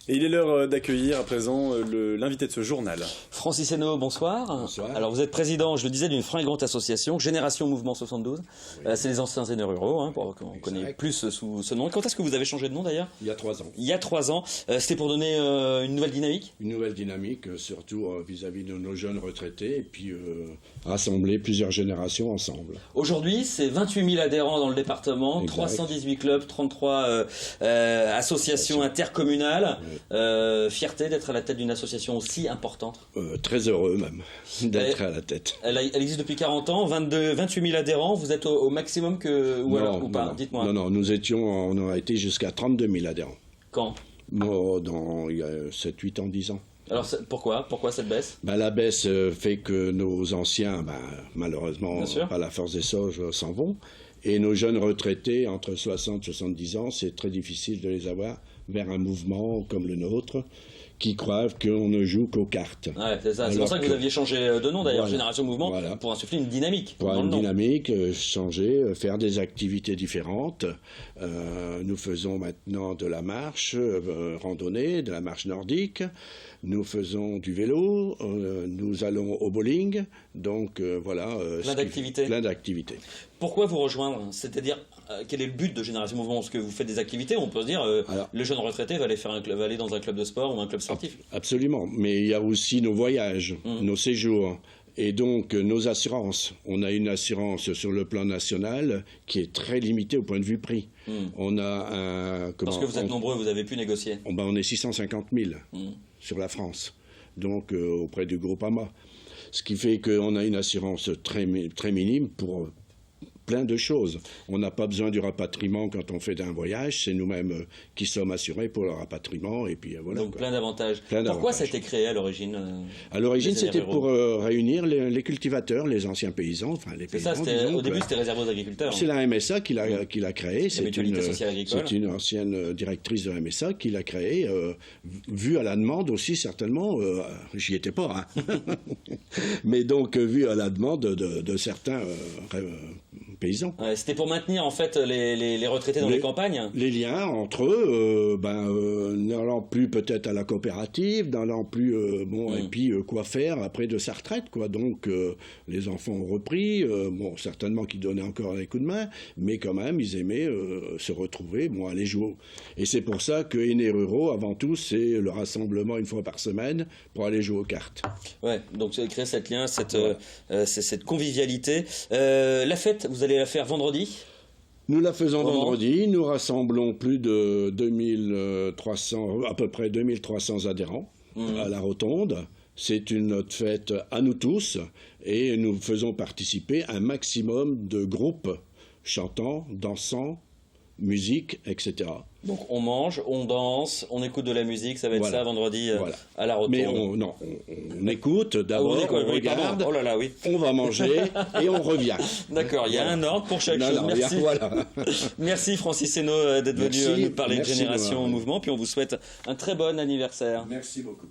Et il est l'heure d'accueillir à présent l'invité de ce journal. Francis Hainaut, bonsoir. Bonsoir. Alors vous êtes président, je le disais, d'une fringante association, Génération Mouvement 72. Oui. C'est les anciens aînés ruraux, qu'on connaît plus sous ce nom. Quand est-ce que vous avez changé de nom d'ailleurs ? Il y a 3 ans. Il y a 3 ans. C'était pour donner une nouvelle dynamique ? Une nouvelle dynamique, surtout vis-à-vis de nos jeunes retraités, et puis rassembler plusieurs générations ensemble. Aujourd'hui, c'est 28 000 adhérents dans le département, exact. 318 clubs, 33 associations intercommunales. Oui. Fierté d'être à la tête d'une association aussi importante. Très heureux même d'être à la tête. Elle existe depuis 40 ans, 28 000 adhérents. Vous êtes au maximum ou pas ? Dites-moi. Non, on a été jusqu'à 32 000 adhérents. Quand ? Il y a 7, 8 ans, 10 ans. Alors pourquoi cette baisse ? La baisse fait que nos anciens, malheureusement, par la force des choses, s'en vont. Et nos jeunes retraités, entre 60 et 70 ans, c'est très difficile de les avoir vers un mouvement comme le nôtre, qui croient qu'on ne joue qu'aux cartes. Ouais, c'est ça. C'est pour ça que vous aviez changé de nom d'ailleurs, voilà. Génération Mouvement, voilà. Pour insuffler une dynamique. Pour une dynamique, changer, faire des activités différentes. Nous faisons maintenant de la marche randonnée, de la marche nordique. Nous faisons du vélo, nous allons au bowling. Donc voilà. Plein d'activités. Pourquoi vous rejoindre ? C'est-à-dire, quel est le but de Génération Mouvement ? Est-ce que vous faites des activités ? On peut se dire, le jeune retraité va aller dans un club de sport ou un club sportif. Absolument, mais il y a aussi nos voyages, nos séjours. Et donc, nos assurances. On a une assurance sur le plan national qui est très limitée au point de vue prix. On a Parce que vous êtes nombreux, vous avez pu négocier. On est 650 000 sur la France, donc auprès du groupe AMA. Ce qui fait qu'on a une assurance très minime pour plein de choses. On n'a pas besoin du rapatriement quand on fait un voyage, c'est nous-mêmes qui sommes assurés pour le rapatriement et puis voilà. Donc plein d'avantages. Pourquoi ça a été créé à l'origine ? À l'origine, c'était pour réunir les cultivateurs, les anciens paysans, enfin les paysans. C'est ça, au début c'était réservé aux agriculteurs. C'est la MSA qui l'a créé. C'est une ancienne directrice de la MSA qui l'a créé, vue à la demande aussi certainement. J'y étais pas, mais donc vue à la demande de certains paysans. Ouais, c'était pour maintenir en fait les retraités dans les campagnes. Les liens entre eux, n'allant plus peut-être à la coopérative, n'allant plus et puis quoi faire après de sa retraite, quoi. Donc les enfants ont repris, certainement qu'ils donnaient encore des coups de main, mais quand même ils aimaient se retrouver, aller jouer. Et c'est pour ça que Aînés Ruraux, avant tout, c'est le rassemblement une fois par semaine pour aller jouer aux cartes. Ouais, donc créer cette lien, cette convivialité. La fête, vous allez la faire vendredi ? Nous la faisons vendredi. Nous rassemblons plus de 2300, à peu près 2300 adhérents à la Rotonde. C'est notre fête à nous tous et nous faisons participer un maximum de groupes chantants, dansant, musique, etc. Donc on mange, on danse, on écoute de la musique, ça va être ça vendredi à la Rotonde. Mais on écoute d'abord, on regarde, on va manger et on revient. D'accord, il y a un ordre pour chaque chose. Merci. Merci Francis Hainaut d'être venu nous parler de Génération Mouvement, puis on vous souhaite un très bon anniversaire. Merci beaucoup.